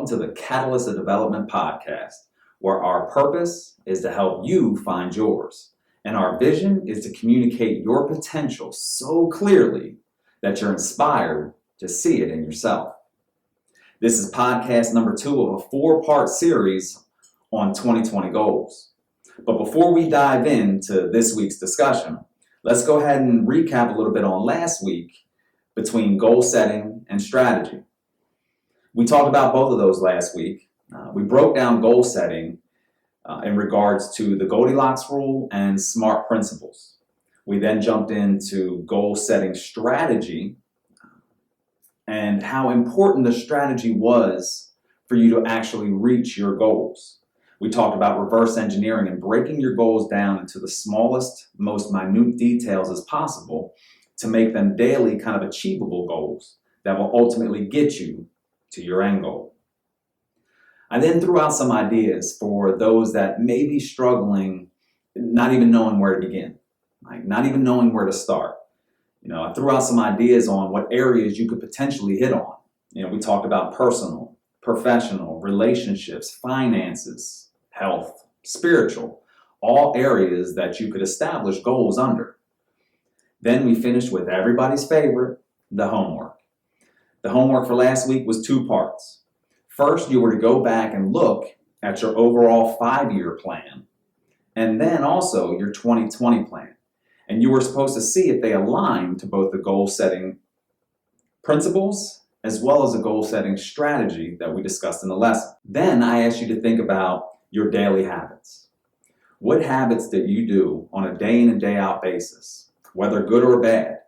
Welcome to the Catalyst of Development podcast, where our purpose is to help you find yours. And our vision is to communicate your potential so clearly that you're inspired to see it in yourself. This is podcast number 2 of a 4-part series on 2020 goals. But before we dive into this week's discussion, let's go ahead and recap a little bit on last week between goal setting and strategy. We talked about both of those last week. We broke down goal setting in regards to the Goldilocks rule and SMART principles. We then jumped into goal setting strategy and how important the strategy was for you to actually reach your goals. We talked about reverse engineering and breaking your goals down into the smallest, most minute details as possible to make them daily kind of achievable goals that will ultimately get you to your end goal. I then threw out some ideas for those that may be struggling, not even knowing where to begin, not even knowing where to start. I threw out some ideas on what areas you could potentially hit on. We talked about personal, professional, relationships, finances, health, spiritual, all areas that you could establish goals under. Then we finished with everybody's favorite, the homework. The homework for last week was 2 parts. First, you were to go back and look at your overall 5-year plan, and then also your 2020 plan. And you were supposed to see if they align to both the goal-setting principles as well as the goal-setting strategy that we discussed in the lesson. Then I asked you to think about your daily habits. What habits that you do on a day in and day out basis, whether good or bad?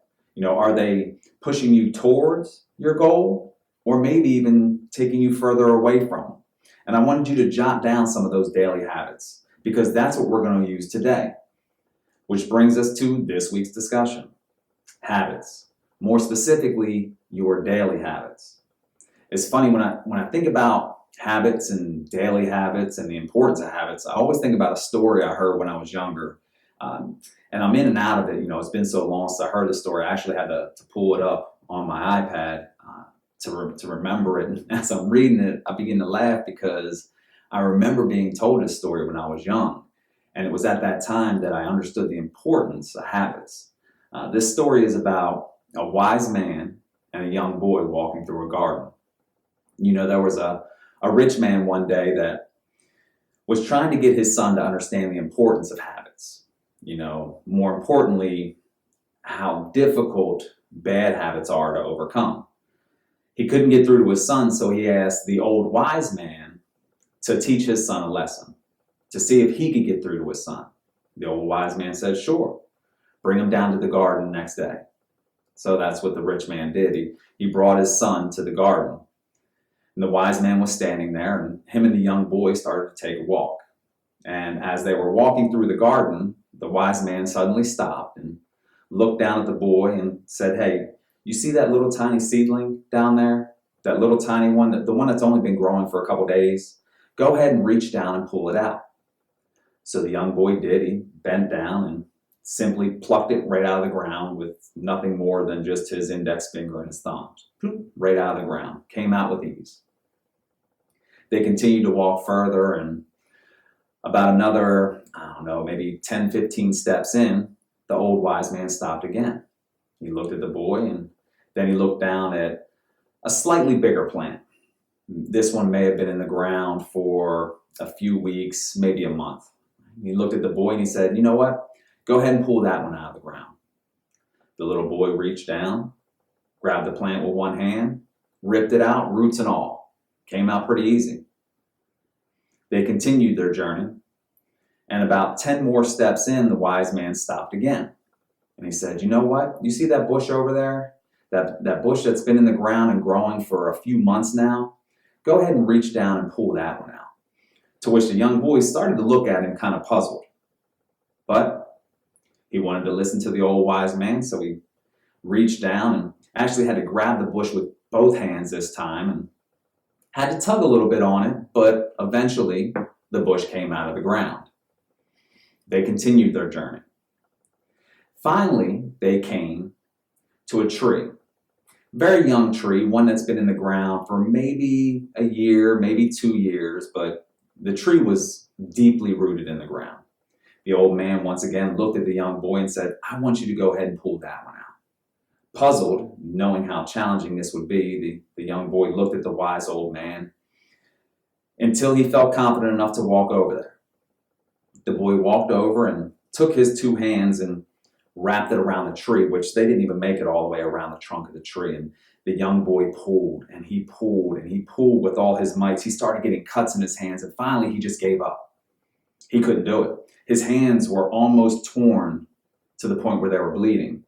Are they pushing you towards your goal, or maybe even taking you further away from them? And I wanted you to jot down some of those daily habits, because that's what we're going to use today. Which brings us to this week's discussion. Habits. More specifically, your daily habits. It's funny, when I think about habits and daily habits and the importance of habits, I always think about a story I heard when I was younger. And I'm in and out of it. It's been so long since I heard the story. I actually had to pull it up on my iPad to remember it. And as I'm reading it, I begin to laugh because I remember being told this story when I was young. And it was at that time that I understood the importance of habits. This story is about a wise man and a young boy walking through a garden. There was a rich man one day that was trying to get his son to understand the importance of habits. More importantly, how difficult bad habits are to overcome. He couldn't get through to his son, so he asked the old wise man to teach his son a lesson, to see if he could get through to his son. The old wise man said, sure, bring him down to the garden next day. So that's what the rich man did. He brought his son to the garden. And the wise man was standing there, and him and the young boy started to take a walk. And as they were walking through the garden, the wise man suddenly stopped and looked down at the boy and said, hey, you see that little tiny seedling down there? That little tiny one, the one that's only been growing for a couple days? Go ahead and reach down and pull it out. So the young boy did. He bent down and simply plucked it right out of the ground with nothing more than just his index finger and his thumbs. Right out of the ground. Came out with ease. They continued to walk further, and about another, maybe 10, 15 steps in, the old wise man stopped again. He looked at the boy, and then he looked down at a slightly bigger plant. This one may have been in the ground for a few weeks, maybe a month. He looked at the boy and he said, you know what? Go ahead and pull that one out of the ground. The little boy reached down, grabbed the plant with one hand, ripped it out, roots and all. Came out pretty easy. They continued their journey, and about 10 more steps in, the wise man stopped again. And he said, you know what? You see that bush over there? That bush that's been in the ground and growing for a few months now? Go ahead and reach down and pull that one out. To which the young boy started to look at him kind of puzzled. But he wanted to listen to the old wise man, so he reached down and actually had to grab the bush with both hands this time and had to tug a little bit on it, but eventually the bush came out of the ground. They continued their journey. Finally, they came to a tree. Very young tree, one that's been in the ground for maybe a year, maybe 2 years, but the tree was deeply rooted in the ground. The old man once again looked at the young boy and said, "I want you to go ahead and pull that one out." Puzzled, knowing how challenging this would be, the young boy looked at the wise old man until he felt confident enough to walk over there. The boy walked over and took his two hands and wrapped it around the tree, which they didn't even make it all the way around the trunk of the tree. And the young boy pulled and he pulled and he pulled with all his might. He started getting cuts in his hands and finally he just gave up. He couldn't do it. His hands were almost torn to the point where they were bleeding.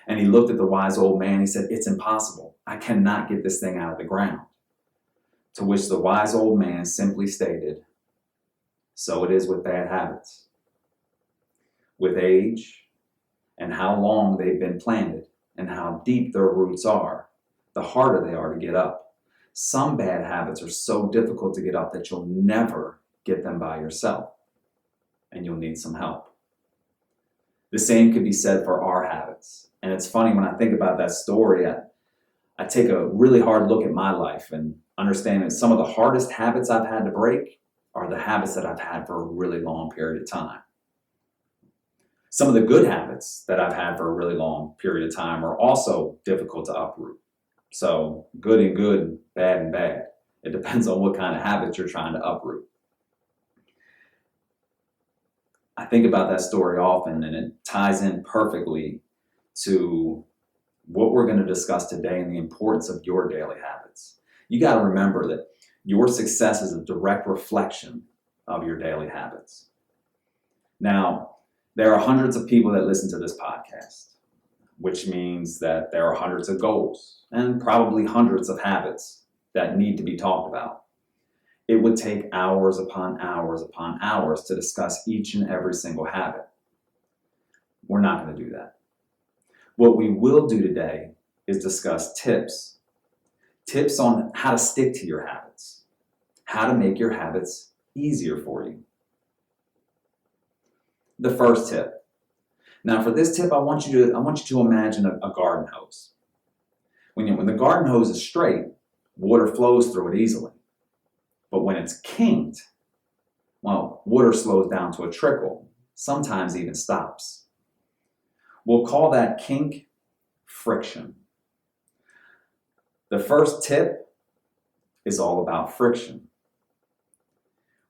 And he looked at the wise old man. He said, "It's impossible. I cannot get this thing out of the ground." To which the wise old man simply stated, "So it is with bad habits. With age and how long they've been planted and how deep their roots are, the harder they are to get up. Some bad habits are so difficult to get up that you'll never get them by yourself, and you'll need some help." The same could be said for our habits. And it's funny when I think about that story, I take a really hard look at my life and understand that some of the hardest habits I've had to break are the habits that I've had for a really long period of time. Some of the good habits that I've had for a really long period of time are also difficult to uproot. So good and good, bad and bad. It depends on what kind of habits you're trying to uproot. I think about that story often, and it ties in perfectly to what we're going to discuss today and the importance of your daily habits. You got to remember that your success is a direct reflection of your daily habits. Now, there are hundreds of people that listen to this podcast, which means that there are hundreds of goals and probably hundreds of habits that need to be talked about. It would take hours upon hours upon hours to discuss each and every single habit. We're not going to do that. What we will do today is discuss tips on how to stick to your habits, how to make your habits easier for you. The first tip. Now for this tip, I want you to imagine a garden hose. When the garden hose is straight, water flows through it easily. But when it's kinked, well, water slows down to a trickle, sometimes even stops. We'll call that kink friction. The first tip is all about friction.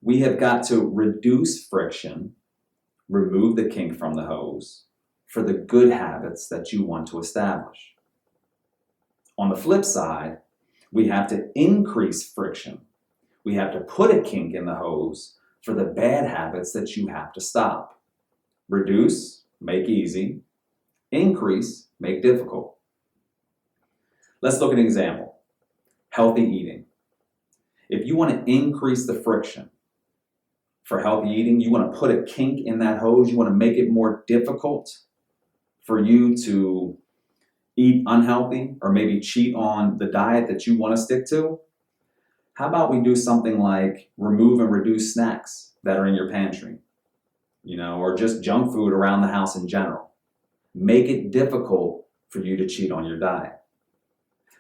We have got to reduce friction, remove the kink from the hose for the good habits that you want to establish. On the flip side, we have to increase friction. We have to put a kink in the hose for the bad habits that you have to stop. Reduce, make easy. Increase, make difficult. Let's look at an example. Healthy eating. If you want to increase the friction for healthy eating, you want to put a kink in that hose, you want to make it more difficult for you to eat unhealthy or maybe cheat on the diet that you want to stick to, how about we do something like remove and reduce snacks that are in your pantry, or just junk food around the house in general. Make it difficult for you to cheat on your diet.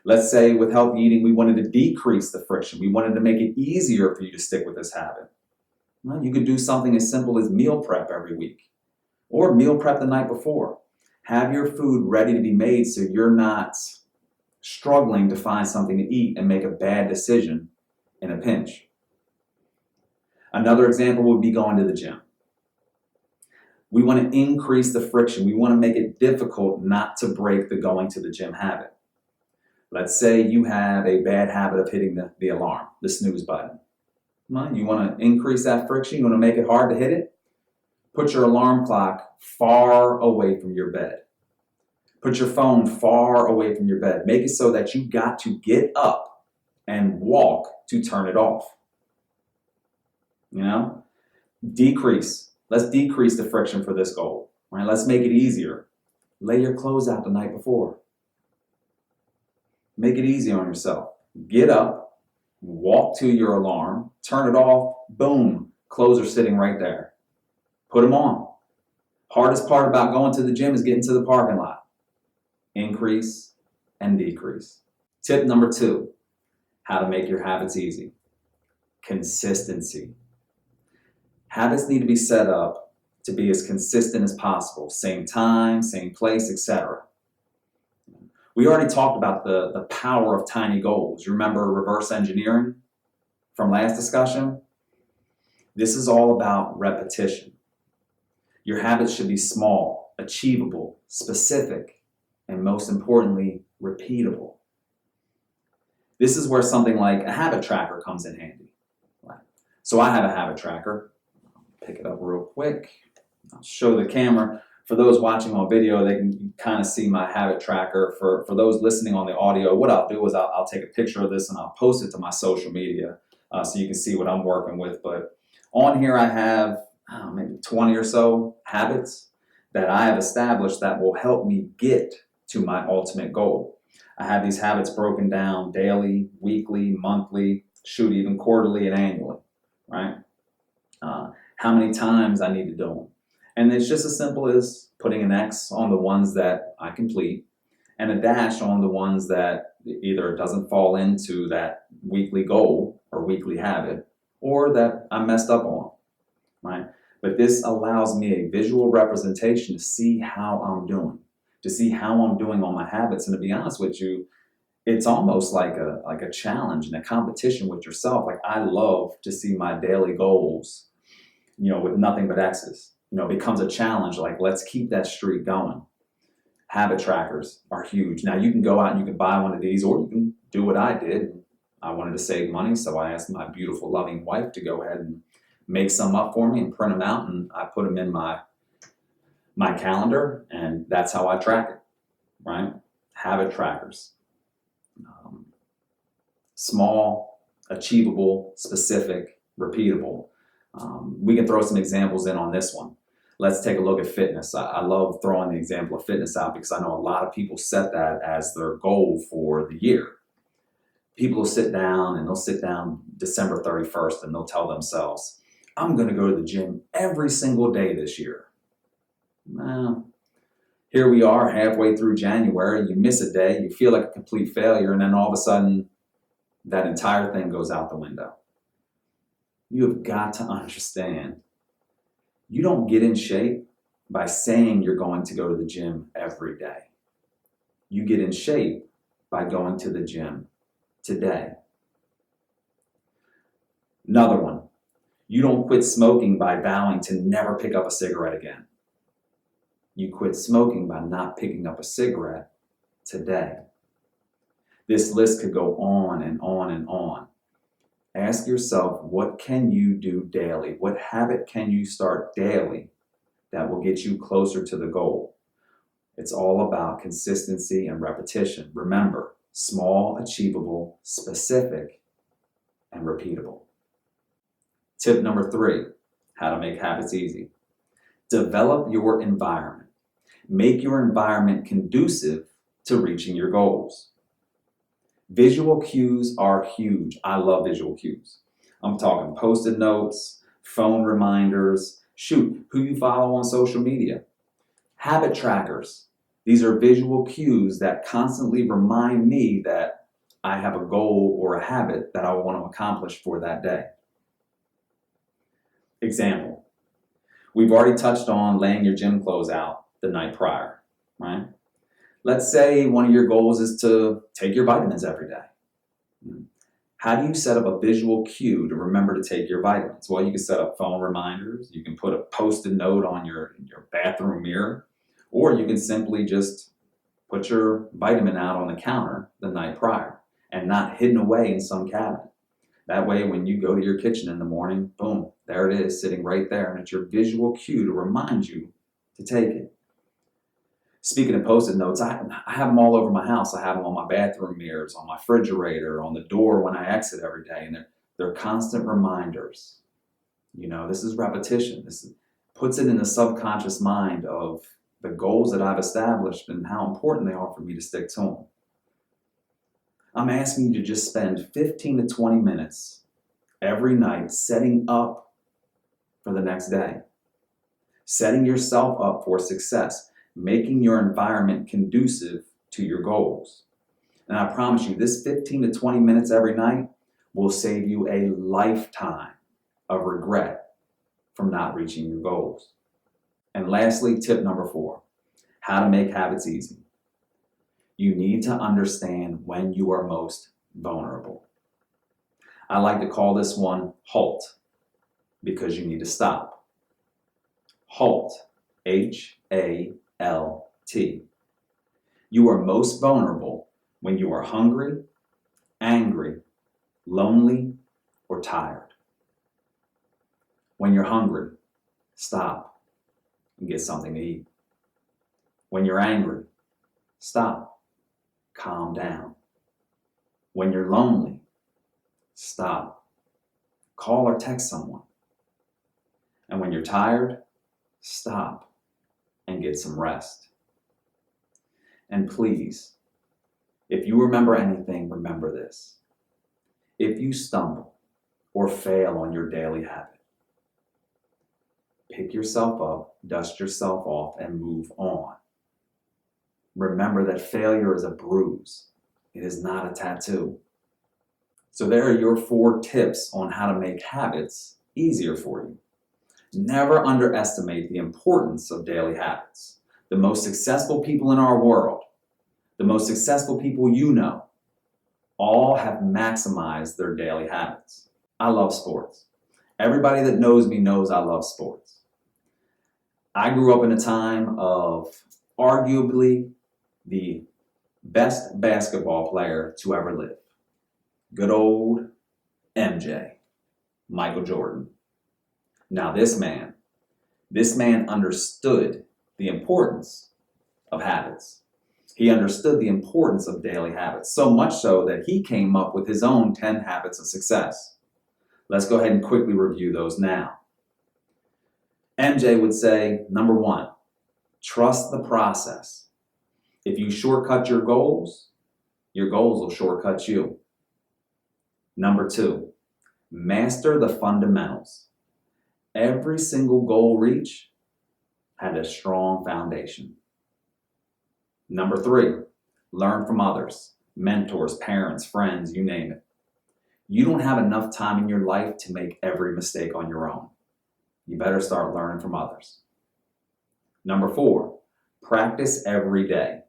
Let's say with healthy eating, we wanted to decrease the friction. We wanted to make it easier for you to stick with this habit. Well, you could do something as simple as meal prep every week or meal prep the night before. Have your food ready to be made so you're not struggling to find something to eat and make a bad decision in a pinch. Another example would be going to the gym. We want to increase the friction. We want to make it difficult not to break the going to the gym habit. Let's say you have a bad habit of hitting the alarm, the snooze button. Well, you want to increase that friction. You want to make it hard to hit it. Put your alarm clock far away from your bed. Put your phone far away from your bed. Make it so that you got to get up and walk to turn it off. Decrease. Let's decrease the friction for this goal. Right? Let's make it easier. Lay your clothes out the night before. Make it easy on yourself. Get up, walk to your alarm, turn it off, boom, clothes are sitting right there. Put them on. Hardest part about going to the gym is getting to the parking lot. Increase and decrease. Tip number 2, how to make your habits easy. Consistency. Habits need to be set up to be as consistent as possible. Same time, same place, etc. We already talked about the power of tiny goals. You remember reverse engineering from last discussion? This is all about repetition. Your habits should be small, achievable, specific, and most importantly, repeatable. This is where something like a habit tracker comes in handy. So I have a habit tracker. Pick it up real quick. I'll show the camera. For those watching on video, they can kind of see my habit tracker. For those listening on the audio, what I'll do is I'll take a picture of this and I'll post it to my social media so you can see what I'm working with. But on here I have maybe 20 or so habits that I have established that will help me get to my ultimate goal. I have these habits broken down daily, weekly, monthly, shoot, even quarterly and annually, right? How many times I need to do them. And it's just as simple as putting an X on the ones that I complete and a dash on the ones that either doesn't fall into that weekly goal or weekly habit or that I messed up on, right? But this allows me a visual representation to see how I'm doing, to see how I'm doing on my habits. And to be honest with you, it's almost like a challenge and a competition with yourself. Like I love to see my daily goals, with nothing but X's. Becomes a challenge. Like let's keep that streak going. Habit trackers are huge. Now you can go out and you can buy one of these, or you can do what I did. I wanted to save money, so I asked my beautiful, loving wife to go ahead and make some up for me and print them out, and I put them in my calendar, and that's how I track it. Right? Habit trackers. Small, achievable, specific, repeatable. We can throw some examples in on this one. Let's take a look at fitness. I love throwing the example of fitness out because I know a lot of people set that as their goal for the year. People will sit down and they'll sit down December 31st and they'll tell themselves, I'm going to go to the gym every single day this year. Well, here we are halfway through January. You miss a day, you feel like a complete failure, and then all of a sudden that entire thing goes out the window. You have got to understand, you don't get in shape by saying you're going to go to the gym every day. You get in shape by going to the gym today. Another one, you don't quit smoking by vowing to never pick up a cigarette again. You quit smoking by not picking up a cigarette today. This list could go on and on and on. Ask yourself, what can you do daily? What habit can you start daily that will get you closer to the goal? It's all about consistency and repetition. Remember, small, achievable, specific, and repeatable. Tip number 3, how to make habits easy. Develop your environment. Make your environment conducive to reaching your goals. Visual cues are huge. I love visual cues. I'm talking Post-it notes, phone reminders, shoot, who you follow on social media. Habit trackers. These are visual cues that constantly remind me that I have a goal or a habit that I want to accomplish for that day. Example. We've already touched on laying your gym clothes out the night prior, right? Let's say one of your goals is to take your vitamins every day. How do you set up a visual cue to remember to take your vitamins? Well, you can set up phone reminders. You can put a Post-it note on your bathroom mirror, or you can simply just put your vitamin out on the counter the night prior and not hidden away in some cabinet. That way, when you go to your kitchen in the morning, boom, there it is, sitting right there, and it's your visual cue to remind you to take it. Speaking of Post-it notes, I have them all over my house. I have them on my bathroom mirrors, on my refrigerator, on the door when I exit every day, and they're constant reminders. This is repetition. This puts it in the subconscious mind of the goals that I've established and how important they are for me to stick to them. I'm asking you to just spend 15 to 20 minutes every night setting up for the next day, setting yourself up for success, making your environment conducive to your goals. And I promise you, this 15 to 20 minutes every night will save you a lifetime of regret from not reaching your goals. And lastly, tip number 4, how to make habits easy. You need to understand when you are most vulnerable. I like to call this one HALT, because you need to stop. HALT, H-A-L-T. You are most vulnerable when you are hungry, angry, lonely, or tired. When you're hungry, stop and get something to eat. When you're angry, stop, calm down. When you're lonely, stop, call or text someone. And when you're tired, stop and get some rest. And please, if you remember anything, remember this. If you stumble or fail on your daily habit, pick yourself up, dust yourself off, and move on. Remember that failure is a bruise. It is not a tattoo. So there are your 4 tips on how to make habits easier for you. Never underestimate the importance of daily habits. The most successful people in our world, the most successful people you know, all have maximized their daily habits. I love sports. Everybody that knows me knows I love sports. I grew up in a time of arguably the best basketball player to ever live. Good old MJ, Michael Jordan. Now this man understood the importance of habits. He understood the importance of daily habits, so much so that he came up with his own 10 habits of success. Let's go ahead and quickly review those now. MJ would say, number 1, trust the process. If you shortcut your goals will shortcut you. Number 2, master the fundamentals. Every single goal reach had a strong foundation. Number 3, learn from others, mentors, parents, friends, you name it. You don't have enough time in your life to make every mistake on your own. You better start learning from others. Number 4, practice every day.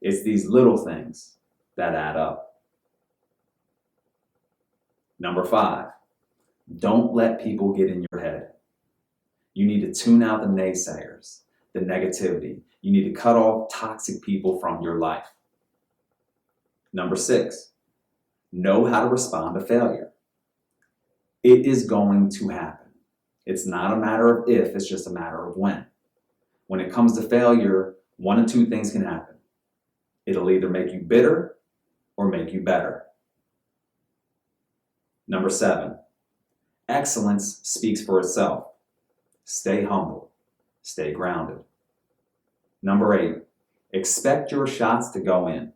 It's these little things that add up. Number 5, don't let people get in your head. You need to tune out the naysayers, the negativity. You need to cut off toxic people from your life. Number 6, know how to respond to failure. It is going to happen. It's not a matter of if, it's just a matter of when. When it comes to failure, 1 of 2 things can happen. It'll either make you bitter or make you better. Number 7, excellence speaks for itself. Stay humble. Stay grounded. Number 8, expect your shots to go in.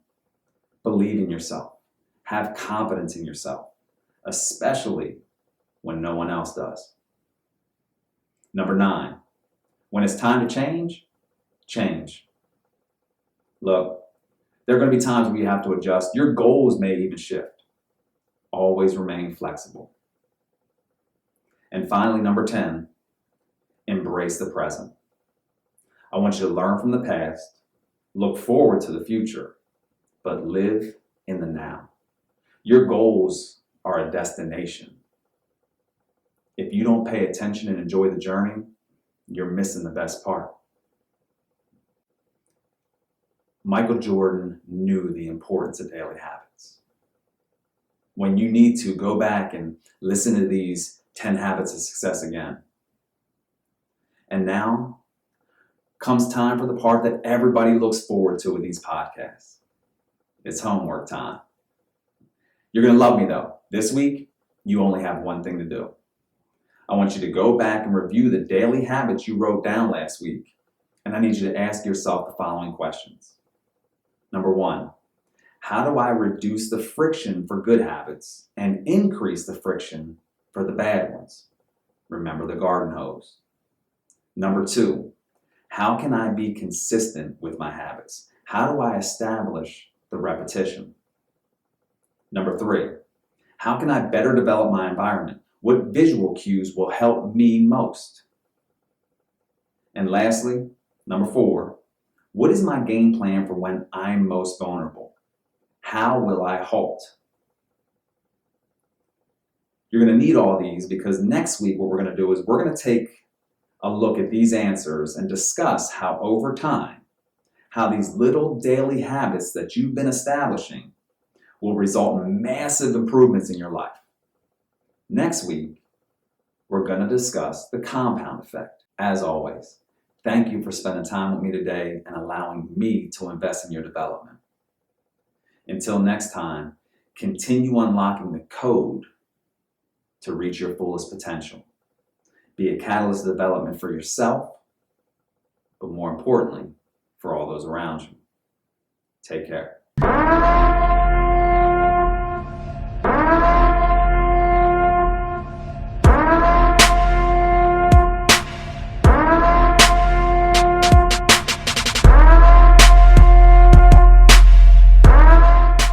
Believe in yourself. Have confidence in yourself, especially when no one else does. Number 9, when it's time to change, change. Look, there are going to be times where you have to adjust. Your goals may even shift. Always remain flexible. And finally, number 10, embrace the present. I want you to learn from the past, look forward to the future, but live in the now. Your goals are a destination. If you don't pay attention and enjoy the journey, you're missing the best part. Michael Jordan knew the importance of daily habits. When you need to, go back and listen to these 10 habits of success again. And now comes time for the part that everybody looks forward to with these podcasts. It's homework time. You're going to love me though. This week, you only have one thing to do. I want you to go back and review the daily habits you wrote down last week. And I need you to ask yourself the following questions. Number 1, how do I reduce the friction for good habits and increase the friction for the bad ones? Remember the garden hose. Number 2, how can I be consistent with my habits? How do I establish the repetition? Number 3, how can I better develop my environment? What visual cues will help me most? And lastly, number 4, what is my game plan for when I'm most vulnerable? How will I halt? You're going to need all these because next week what we're going to do is we're going to take a look at these answers and discuss how over time, how these little daily habits that you've been establishing will result in massive improvements in your life. Next week, we're going to discuss the compound effect. As always, thank you for spending time with me today and allowing me to invest in your development. Until next time, continue unlocking the code to reach your fullest potential. Be a catalyst of development for yourself, but more importantly, for all those around you. Take care.